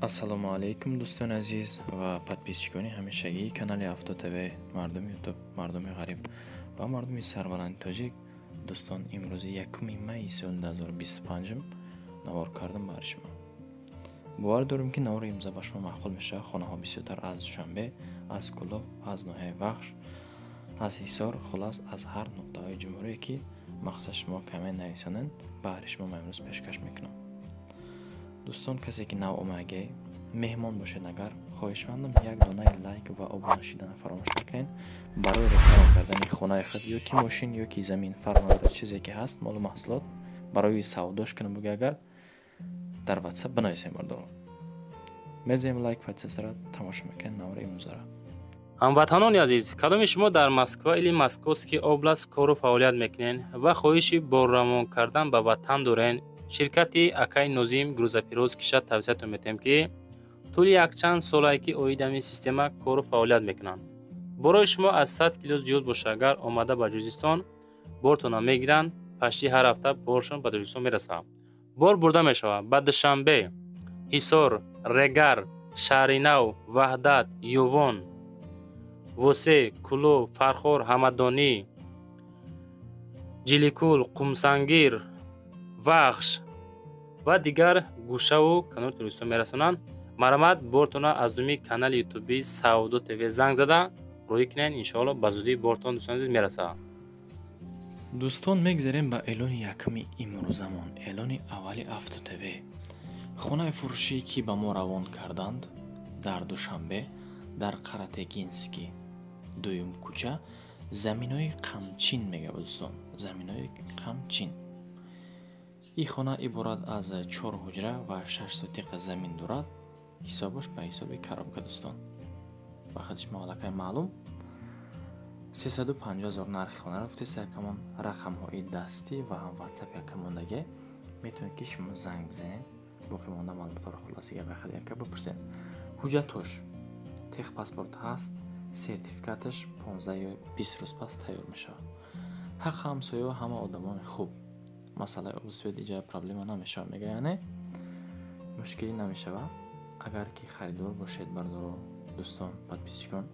ассалому алайкум дӯстони азиз ва подписчикони ҳамешагии канали Авто ТВ, мардуми ютуб, мардуми ғариб ва мардуми сарбаланди тоҷик. дӯстон, имрӯзи 1 майи соли 2025 навор кардам баъри шумо. бовар дорем ки навори имза ба шумо маъқул мешавад. хонаҳо бисёртар аз душанбе, аз кӯлоб, аз ноҳияи бахш, аз ҳисор, хулас аз ҳар нуқтаҳои ҷумҳурие ки мақсад шумо камен нависонанд, баъри шумо имрӯз пешкаш мекунам. дӯстон, касе ки нав омадаги меҳмон бошед, агар хоҳишмандам як донаи лайк ва обуна шидана фаромӯш накунед. барои реклама кардани хонаи худ ё ки мошин ё ки замин, фарқ надорад, чизе ки ҳаст молу маҳсулот барои савдош кунам буги, агар дар WhatsApp бинависем бардоро мезем лайк патиса сара тамошо мекунед навори имрӯзара. ҳамватанони азиз, кадоми шумо дар Москва или Московский област кору фаъолият мекунед ва хоҳиши боррамон кардан ба ватан доред? ширкати Акай Нозим грузопирёз киша тавсиятон метем ки тӯли якчанд солае ки оидами система кору фаъолият мекунанд. борои шумо аз 100 кило зиёд боша, агар омада ба Ҷузистон бортона мегиранд, пашти ҳар ҳафта боршон ба Ҷузистон мерасад. бор бурда мешавад ба Душанбе, Ҳисор, Регар, Шаҳри Нав, Ваҳдат, Ювон, Восе, Кӯло, Фархор, Ҳамадонӣ, Ҷиликӯл, Қумсангир, Вахш ва дигар гӯшаву канори туристон мерасонанд. марамат бортона аз думи канали ютуби Савдо ТВ занг зада роҳӣ кунед. иншоалло ба зудӣ бортон дӯстони азиз мерасад. дӯстон, мегзарем ба эълони якми имрӯзамон, эълони аввали Авто ТВ. хонаи фурӯшӣ ки ба мо равон карданд дар Душанбе, дар Қаратегинский дуюм кӯча, заминои Қамчин мегӯяд дӯстон, заминои Қамчин. ин хона иборат аз 4 ҳуҷра ва 6 сотиқа замин дорад. ҳисобаш ба ҳисоби коробка дӯстон. ба хади шумо аллакай маълум 350 000 нархи хона рафтеса. якамон рақамҳои дастӣ ва ҳам WhatsApp якамондагӣ метавонед ки шумо занг бизанед, боқӣ монда маълумотро хулосига ба хади яка бипурсед. ҳуҷҷатош техпаспорт ҳаст, сертификаташ 15 ё 20 рӯз пас тайёр мешавад. ҳаққи ҳамсоя ҳама одамони хуб. масъалаи обусвед иҷоя проблема намешавад, мега яъне мушкилӣ намешавад. агар ки харидор бошед бардоро дӯстон, подписчикон,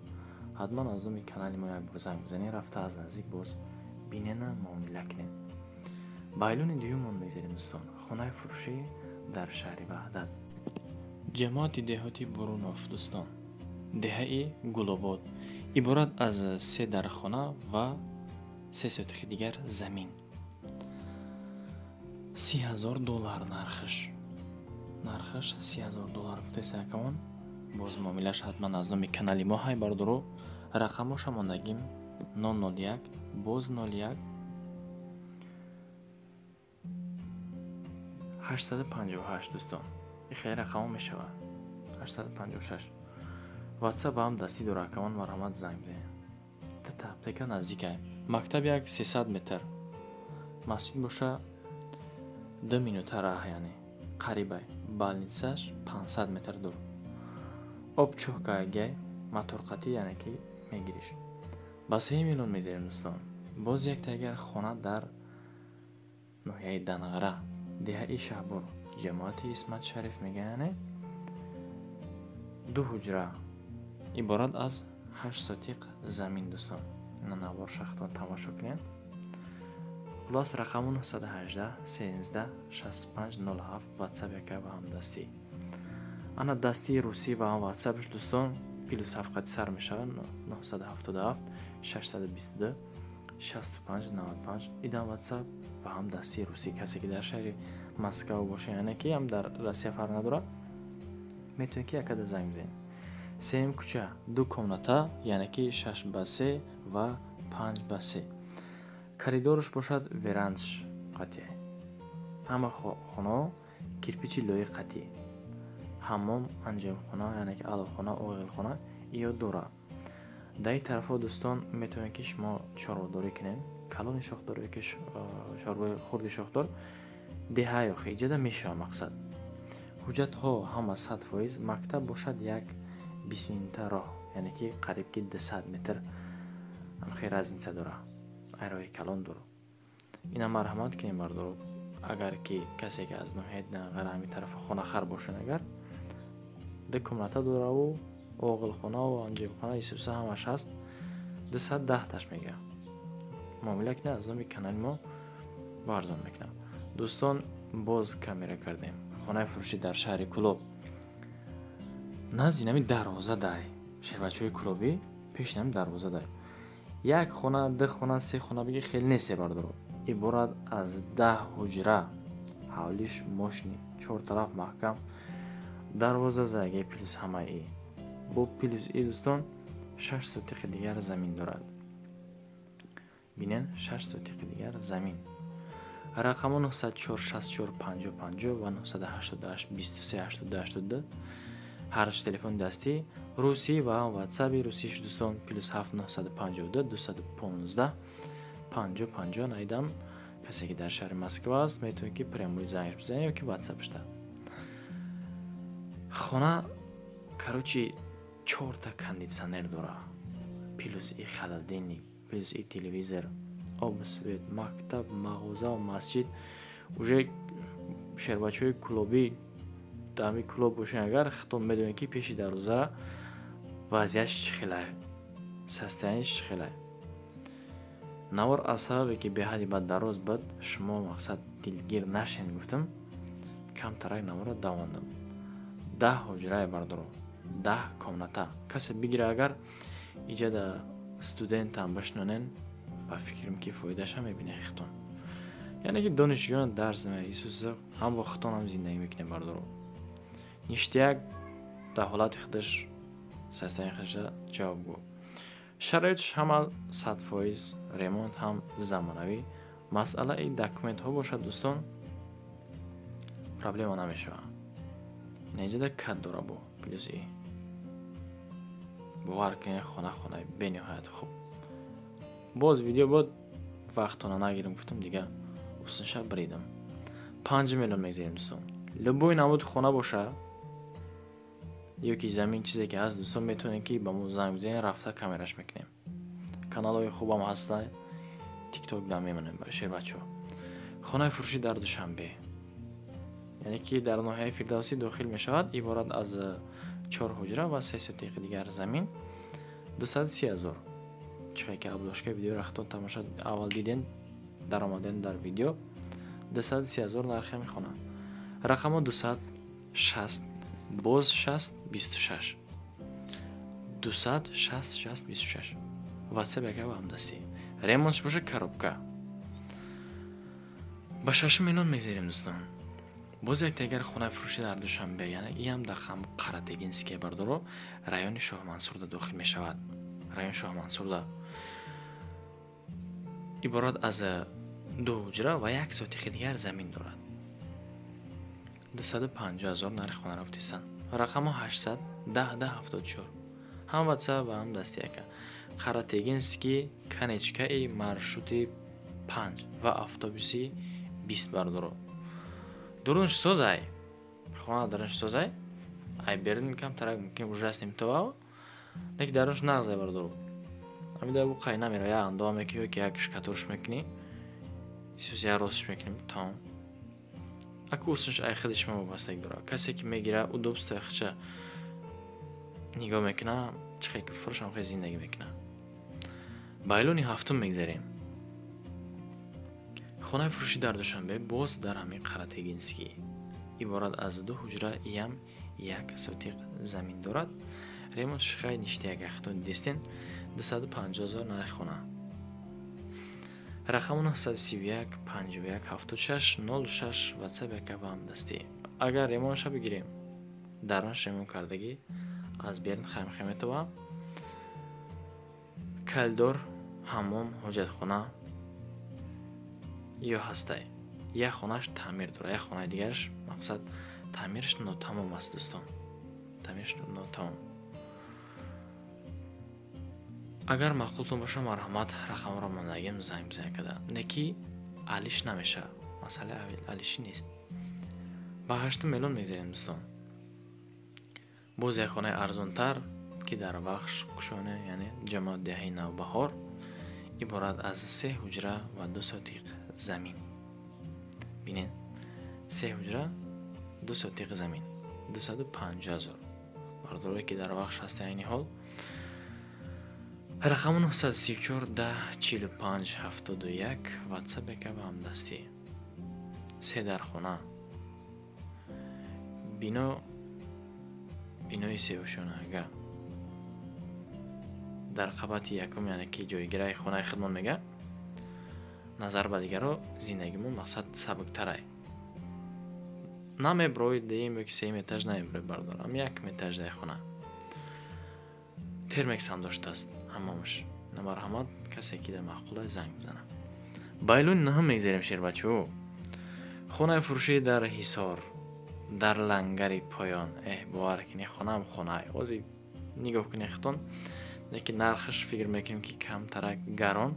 ҳатман аз думи канали мо якбор занг бизанед, рафта аз наздик боз бинена муомила кунед. ба эълони дуюмон мегзарем дӯстон. хонаи фурӯшӣ дар шаҳри Ваҳдат, ҷамоати деҳоти Бурунов дӯстон. деҳаи Гулобод иборат аз 3 дархона ва 3 сотиқи дигар замин. $30,000 нархаш $30,000 гуфтеса якамон. боз муомилаш ҳатман аз номи канали мо ҳай бардоро. рақамоша мондагим 001 боз 01 858 дӯстон. ин хеле рақамо мешавад. 856 WhatsApp ҳам дастӣ дора. якамон марҳамат занг бизанед. аптека наздикай. мактаб як 300 метр, масҷид боша 2 минута раҳ, яъне қарибай. балницаш 500 метр дур. обчоҳкаге моторқатӣ, яъне ки мегириш. ба 3 миллион мезарем дӯстон. боз як тагар хона дар ноҳияи Данғара, деҳаи Шаҳбур, ҷамоати Исмат Шариф мега, яъне 2 ҳуҷра иборат аз 8 сотиқ замин дӯстон. ина навор шахтон тамошо кунед. хулос рақаму 918 13 65 07 WhatsApp яка ва ҳам дастӣ. ана дастии русӣ ва ҳам WhatsAppш дӯстон плюс 7 сар мешавад. 977 622 65 95 идан WhatsApp ва ҳам дастии русӣ. касе ки дар шаҳри Москва боша, яъне ки ҳам дар Россия фарқ надорад, метавонед ки якада занг бизанед. сеюм кӯча 2 комната, яъне ки 6x3 ва 5x3. коридорш бошад верандаш қатъи. ҳама хонаҳо кирпичи лои қатъи. ҳаммом, анҷомхона, яъне ки аловхона, оғилхона ё дора. дар ин тарафҳо дӯстон метавонед ки шумо чорводорӣ кунед. калони шохдор ё ки чорвои хурди шохдор деҳа ёхи иҷода мешавад мақсад. ҳуҷҷатҳо ҳама 100%. мактаб бошад як 20 минута роҳ, яъне ки қариб ки 200 метр. хеле разница дора. айрои калон дур. ина марҳамат кунед бардоро. агар ки касе ки аз ноҳияи Данғара ҳамин тарафа хонахар бошад, агар ده комната дора و оғилхона و анҷомхона исуса ҳамаш ҳаст. 210 таш мега. معامله کنه از نام کانال ما بارزان میکنم. دوستان باز کامرا کردیم خانه فروشی در شهر کلوب نزدیک نمی دروازه دای شهربچه‌های کلوبی پیش نمی دروازه دای یک خانه ده خانه سه خانه بگی خیلی نیست بردارو عبارت از 10 حجره حولیش ماشینی 4 طرف محکم دروازه زاگه پلیس همه ای با پلیس ای دوستان 6 سوتیق دیگر زمین دارد. بینن 6 سوتیق دیگر زمین. رقم 904 64 50 50 و 988 23 82 هرش تلفن دستی روسی و واتساپ روسیش دوستان پلیس 7 952 215 50 50 نایدم کسی که در شهر مسکو است میتونه که پرموی زنگ بزنه یا که واتساپش ده. خانه کاروچی 4 تا کاندیسیونر داره. پلیس ای خلالدینی پلیس ای تلویزیون آب سوید مکتب مغازه و مسجد уже شهربچه‌های کلوبی دامی کلوب باشن اگر خطون میدونن که پیشی در روزه وضعیتش چخیله سستانیش چخیله نوار اصابی که به حدی بد دروز بد شما مقصد دلگیر نشین گفتم کم ترک نوار دواندم 10 حجره بردارو 10 комната کسی بگیره اگر اینجا دا студент هم بشنونن با فکرم که فایدهش هم میبینه خطون یعنی که دانشجویان درس میاره ایسوس هم با خطون هم زندگی میکنه بردارو نیشتیک در حالت خودش سستانی خودش جواب گو شرایطش هم 100% ریمونت هم زمانوی مسئله این دکومنت ها باشد دوستان پرابلم نمیشه اینجا در کد داره با پلیس ای باور کنه خانه به نهایت خوب باز ویدیو بود وقتانه نگیرم گفتم دیگه اصلا بریدم 5 میلیون میگذاریم دوستان لبوی نمود خانه باشه یا که زمین چیزی که هست دوستان میتونین که با مو زنگ بزنین رفته کامراش میکنیم کانال های خوبم هستن تیک توک دام میمونیم برای بچه ها خانه فروشی در دوشنبه یعنی که در ناحیه فردوسی داخل میشود عبارت از 4 حجره و 3 سوتیق دیگر زمین 230,000 چقدر که ابلاشکه ویدیو رختون تماشا اول دیدین در آمدن در ویدیو 230,000 نرخه میخونه رقم 260 باز 60 26 260 26 واتساپ یکه با هم دستی ریمونش باشه коробка با 6 میلیون میگذاریم دوستان باز یک دیگر خانه فروشی در دوشنبه یعنی این هم در قراتگینسکی بردارو رایون شاه منصور داخل می شود رایون شاه منصور عبارت از 2 حجره و 1 سوتیق دیگر زمین دارد 250,000 نرخ خانه رفتیسن رقم 800 1074 هم واتساپ و هم دستی یکه قراتگینسکی کنیچکا ای маршрути 5 و автобуси 20 бардоро дурунш созай хона дарунш созай ай берин кам тарак мумкин ужастим то нек дарунш нагзай бардоро амида бу кай намира я андоме ки ёки як шкатурш мекни исус я росш мекним там акусунш ай хидиш ма вобастагӣ дора касе ки мегира удобство хича нигоҳ мекуна чихе ки фурӯшам хе зиндагӣ мекуна байлони ҳафтум мегзарем خانه فروشی در دوشنبه باز در همین قراتگینسکی عبارت از 2 حجره یم 1 سوتیق زمین دارد ریمونتش خیلی نیشتی یک اختون دیستین 250,000 نرخ خانه رقم 931 51 76 06 واتساپ یک با هم دستی اگر ریمونتش بگیریم درانش ریمون کردگی از بیرون خیمه تو کلدور حمام حجت خانه یا هسته یک خانهش تعمیر داره یک خانه دیگرش مقصد تعمیرش ناتمام است دوستان تعمیرش ناتمام اگر معقولتون باشه مرحمت رقم را من نگیم زنگ بزنید کده نکی علیش نمیشه مسئله علیشی نیست با 8 میلیون میگذاریم دوستان باز یک خانه ارزان تر که در بخش کشانه یعنی جماعت دهی نوبهار عبارت از 3 حجره و 2 سوتیق زمین بینین 3 حجره 2 سوتیق زمین 250,000 бардоре ки дар вақт ҳасти айни ҳол. Рақам 934 10 45 71 WhatsApp ка ва ҳамдастӣ. се дар хона. бинои сеошонага дар қабати якум, яъне ки ҷойгираи хонаи хидмон мега. назар ба дигаро зиндагимон мақсад сабуктарай. намеброи деюм ёки сеюм этаж намеброи бардорам. як этаждаи хона. термекс ҳам доштааст. ҳамомаш. намарҳамат касе ки дар маъқулай занг бизана. байлони наҳум мегзарем шербачӯ. хонаи фурӯшии дар Ҳисор, дар Лангари Поён. бовар кунӣ, хонаам хонае. ҳозир нигоҳ кунӣ хитон, лекин нархаш фикр мекунем ки камтарак гарон.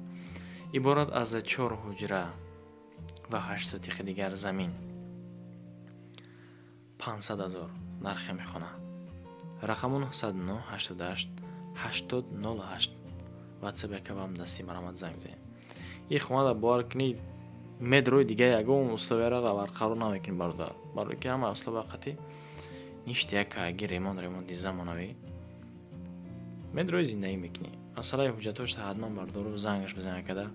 иборат аз 4 ҳуҷра ва 8 сотиқи дигар замин. 500,000 нархи мехона. рақамон 909 88 8008 WhatsApp яка вам дасти марамат занг зен. ин хона да бовар кунӣ медрои дигаи ягон условияра да барқарор намекунӣ бародар. барои ки ҳама условия қати ништи яка аги ремонти замонавӣ медрои зиндагӣ мекунӣ. масъалаи ҳуҷҷатош ҳатман бардору зангаш бизан када.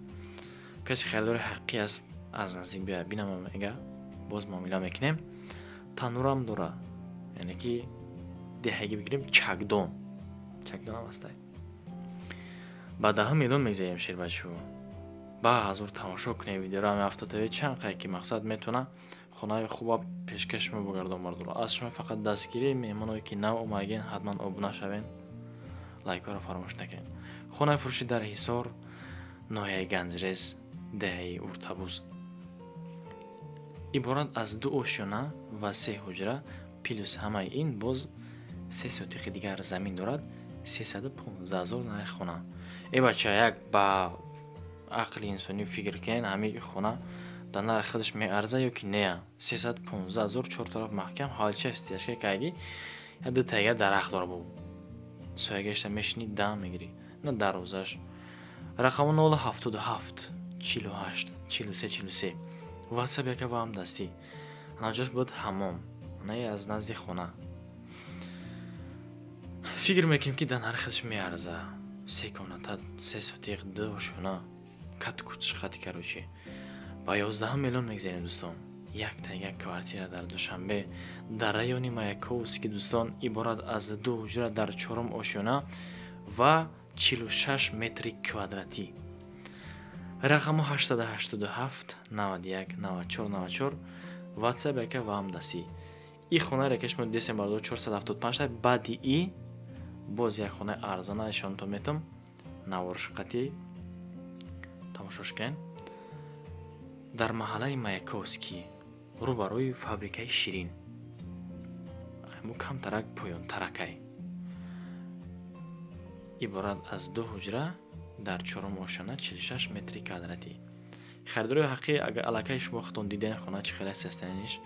каси харидори ҳаққӣ аст, аз наздик бия бинама мега, боз муомила мекунем. танурам дора, яъне ки деҳагӣ бигирем чакдон ам астай. ба 10 миллион мегзарем шербачӯ. ба ҳазур тамошо кунем видеоро ҳами автотв чанд қай ки мақсад метавона хонаи хуба пешкаш шумо бигардон бардор. аз шумо фақат дастгирии меҳмоное ки нав омаген ҳатман обуна шавен. лайкаро фаромӯш накунед. хонаи фурӯшӣ дар Ҳисор, ноҳияи Ганҷрез, деҳаи Уртабуз. иборат аз 2 ошёна ва 3 ҳуҷра плюс ҳамаи ин боз 3 сотиқи дигар замин дорад. 315,000 нархи хона. бача, як ба ақли инсонӣ фикр кунед, ҳамин хона дар нархи худаш меарза ё ки нея. 315,000 чор тараф маҳкам ҳавлча стияшка каги я ду тайга дарахт дора бо соягашта мешини дам мегири на дарозаш. рақамон 077 48 43 43 WhatsApp яка ва ҳамдастӣ. наҷош буд ҳамом, на аз назди хона. фикр мекунем ки дар нархи худаш меарза. 3 комната, 3 сотиқ, 2 ошона, каткуч хати карочи. ба 11 миллион мегзарем дӯстон. як тайга квартира дар Душанбе дар райони Маяковский дӯстон, иборат аз 2 ҳуҷра дар 4 ошона ва 46 метри квадратӣ. рақамо 887 91 94 94 WhatsApp яка ва ҳамдастӣ. ин хонаеро ки шумо десем бардор 475 та баъди и боз як хонаи арзона нишонтон метам. наворшқати тамошош кунед. дар маҳаллаи Маяковский рӯбарои фабрикаи ширин. мо камтарак поёнтаракай. иборат аз 2 ҳуҷра дар 4 ошона 46 метри квадратӣ. харидори ҳаққӣ агар аллакай шумо худтон диден хона чӣ хеле сестаниш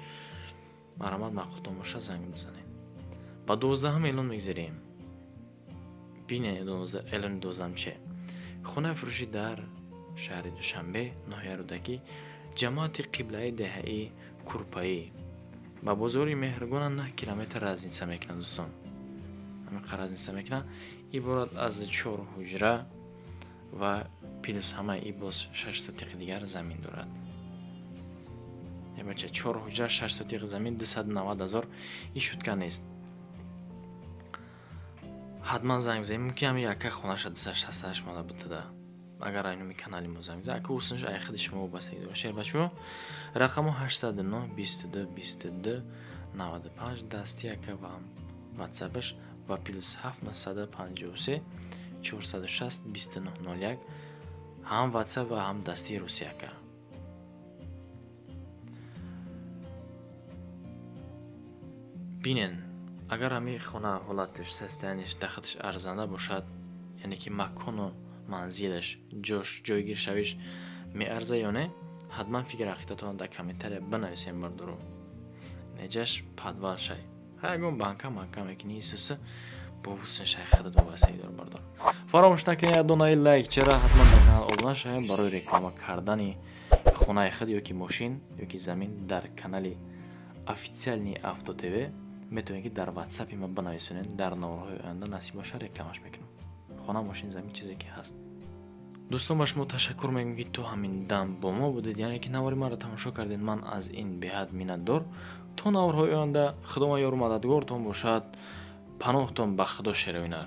марамат мақултон боша занг бизанед. ба 12 миллион мегзарем. бинен элони 12 че. хонаи фурӯшӣ дар шаҳри Душанбе, ноҳияи Рӯдакӣ, ҷамоати қиблаи деҳаи Курпаӣ. ба бозори Меҳргона 9 километр разница мекунад дӯстон. ҳамиқа разница мекунад. иборат аз 4 ҳуҷра ва плюс ҳамаи и боз 6 сотиқи дигар замин дорад. бача 4 ҳуҷра 6 сотиқи замин 290,000 и шутка нест. ҳатман занг бизанед. мумкин ҳами яка хонаша 268 мода бутада. агар айноми канали мо занг бизанед, ака уснаш ай худи шумо вобастагӣ дорад. шербачӯ рақамо 809 22 22 95 дасти яка ва WhatsApp-аш ва плюс 753 460 2901 ҳам WhatsApp ва ҳам дасти русияка. бинен, агар ҳами хона ҳолатиш сестаниш дахатиш арзанда бошад, яъне ки макону манзилаш ҷош ҷойгиршавиш меарза ё не, ҳатман фикр ақидатон дар комментария бинависем бардору. неҷаш падвал шай. ягон банка макка мекунӣ исуса бо вусн шай худат вобастагӣ дор бардор. фаромӯш накунед донаи лайк чара ҳатман дар канал обуна шавем барои реклама кардани хонаи худ ёки мошин ёки замин дар канали официални Авто ТВ میتونید که در واتساپ ما بنویسین. در نوارهای آینده نصیب باشه رکلامش میکنم. خانه ماشین زمین چیزی که هست. دوستان با شما تشکر میگم که تو همین دم با ما بودید، یعنی که نواری ما رو تماشا کردید. من از این به حد مننتدار. تو نوارهای آینده خدا و یار مددگارتون باشد. پناهتون به خدا شیروینر.